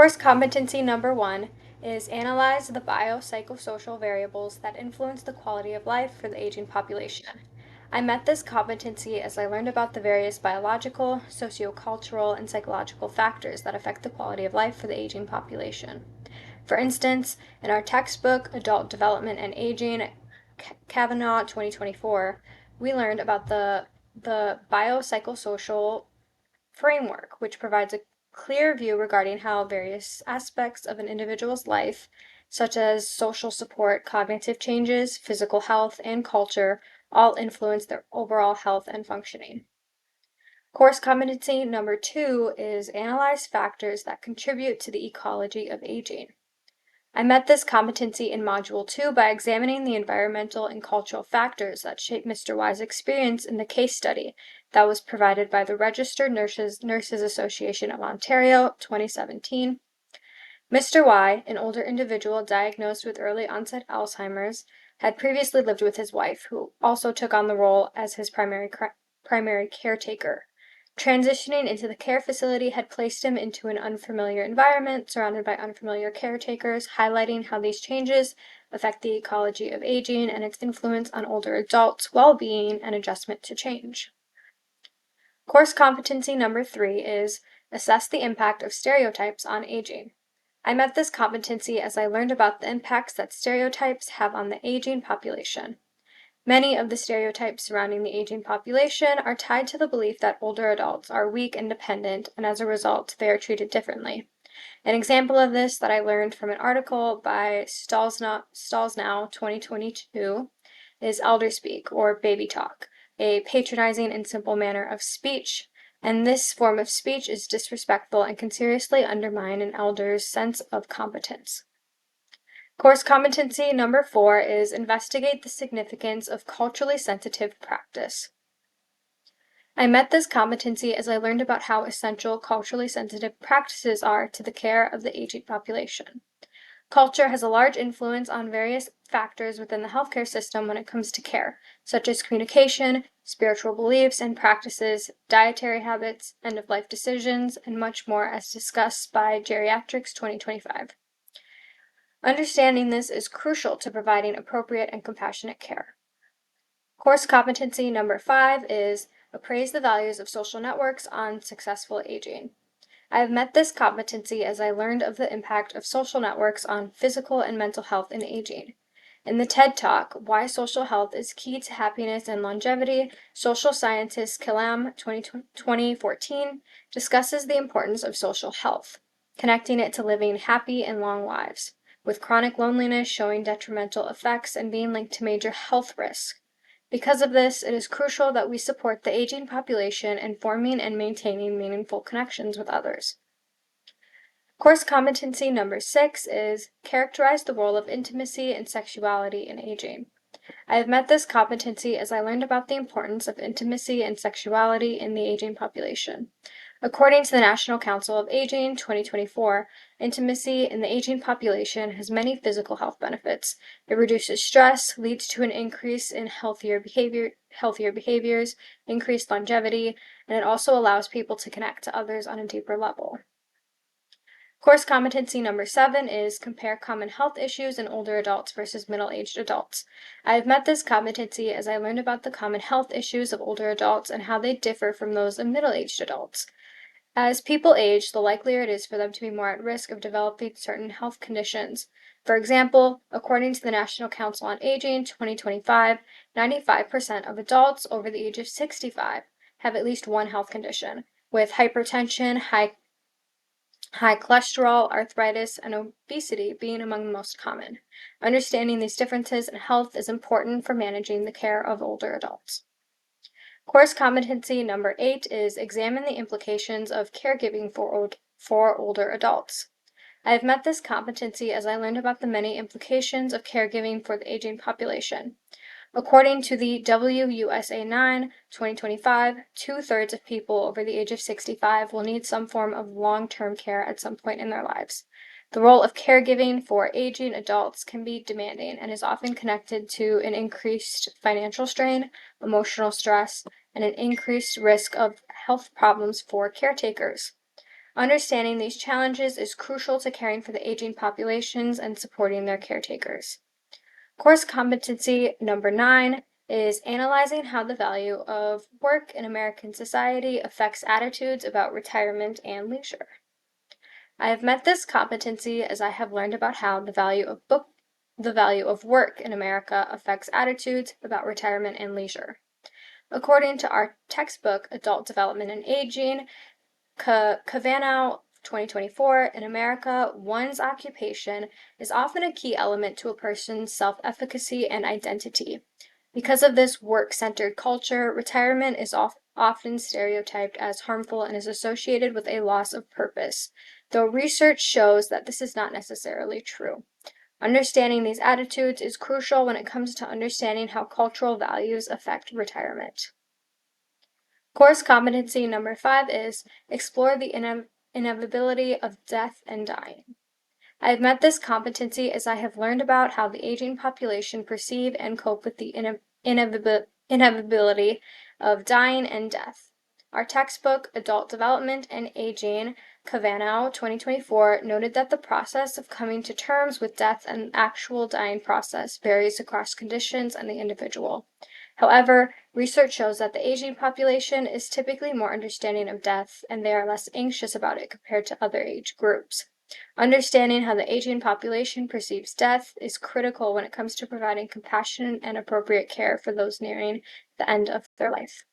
Course competency number 1 is analyze the biopsychosocial variables that influence the quality of life for the aging population. I met this competency as I learned about the various biological, sociocultural, and psychological factors that affect the quality of life for the aging population. For instance, in our textbook, Adult Development and Aging, Kavanaugh 2024, we learned about the biopsychosocial framework, which provides a clear view regarding how various aspects of an individual's life, such as social support, cognitive changes, physical health, and culture, all influence their overall health and functioning. Course competency number 2 is analyze factors that contribute to the ecology of aging. I met this competency in Module 2 by examining the environmental and cultural factors that shape Mr. Y's experience in the case study that was provided by the Registered Nurses Association of Ontario, 2017. Mr. Y, an older individual diagnosed with early onset Alzheimer's, had previously lived with his wife, who also took on the role as his primary caretaker. Transitioning into the care facility had placed him into an unfamiliar environment surrounded by unfamiliar caretakers, highlighting how these changes affect the ecology of aging and its influence on older adults' well-being and adjustment to change. Course competency number 3 is assess the impact of stereotypes on aging. I met this competency as I learned about the impacts that stereotypes have on the aging population. Many of the stereotypes surrounding the aging population are tied to the belief that older adults are weak and dependent, and as a result, they are treated differently. An example of this that I learned from an article by Stalsnow 2022 is elder speak, or baby talk, a patronizing and simple manner of speech, and this form of speech is disrespectful and can seriously undermine an elder's sense of competence. Course competency number 4 is investigate the significance of culturally sensitive practice. I met this competency as I learned about how essential culturally sensitive practices are to the care of the aging population. Culture has a large influence on various factors within the healthcare system when it comes to care, such as communication, spiritual beliefs and practices, dietary habits, end-of-life decisions, and much more as discussed by Geriatrics 2025. Understanding this is crucial to providing appropriate and compassionate care. Course competency number 5 is appraise the values of social networks on successful aging. I have met this competency as I learned of the impact of social networks on physical and mental health in aging. In the TED Talk, Why Social Health is Key to Happiness and Longevity, social scientist Kalam 2014 discusses the importance of social health, connecting it to living happy and long lives, with chronic loneliness showing detrimental effects and being linked to major health risks. Because of this, it is crucial that we support the aging population in forming and maintaining meaningful connections with others. Course competency number 6 is characterize the role of intimacy and sexuality in aging. I have met this competency as I learned about the importance of intimacy and sexuality in the aging population. According to the National Council of Aging 2024, intimacy in the aging population has many physical health benefits. It reduces stress, leads to an increase in healthier behaviors, increased longevity, and it also allows people to connect to others on a deeper level. Course competency number 7 is compare common health issues in older adults versus middle-aged adults. I have met this competency as I learned about the common health issues of older adults and how they differ from those of middle-aged adults. As people age, the likelier it is for them to be more at risk of developing certain health conditions. For example, according to the National Council on Aging 2025, 95% of adults over the age of 65 have at least one health condition, with hypertension, high cholesterol, arthritis, and obesity being among the most common. Understanding these differences in health is important for managing the care of older adults. Course competency number 8 is examine the implications of caregiving for older adults. I have met this competency as I learned about the many implications of caregiving for the aging population. According to the WUSA 9, 2025, 2/3 of people over the age of 65 will need some form of long-term care at some point in their lives. The role of caregiving for aging adults can be demanding and is often connected to an increased financial strain, emotional stress, and an increased risk of health problems for caretakers. Understanding these challenges is crucial to caring for the aging populations and supporting their caretakers. Course competency number 9 is analyzing how the value of work in American society affects attitudes about retirement and leisure. I have met this competency as I have learned about how the value of work in America affects attitudes about retirement and leisure. According to our textbook, Adult Development and Aging, Cavanaugh 2024, in America, one's occupation is often a key element to a person's self-efficacy and identity. Because of this work-centered culture, retirement is often stereotyped as harmful and is associated with a loss of purpose, though research shows that this is not necessarily true. Understanding these attitudes is crucial when it comes to understanding how cultural values affect retirement. Course competency number 5 is explore the inevitability of death and dying. I have met this competency as I have learned about how the aging population perceive and cope with the inevitability of dying and death. Our textbook, Adult Development and Aging, Cavanaugh 2024, noted that the process of coming to terms with death and the actual dying process varies across conditions and the individual. However, research shows that the aging population is typically more understanding of death and they are less anxious about it compared to other age groups. Understanding how the aging population perceives death is critical when it comes to providing compassionate and appropriate care for those nearing the end of their life.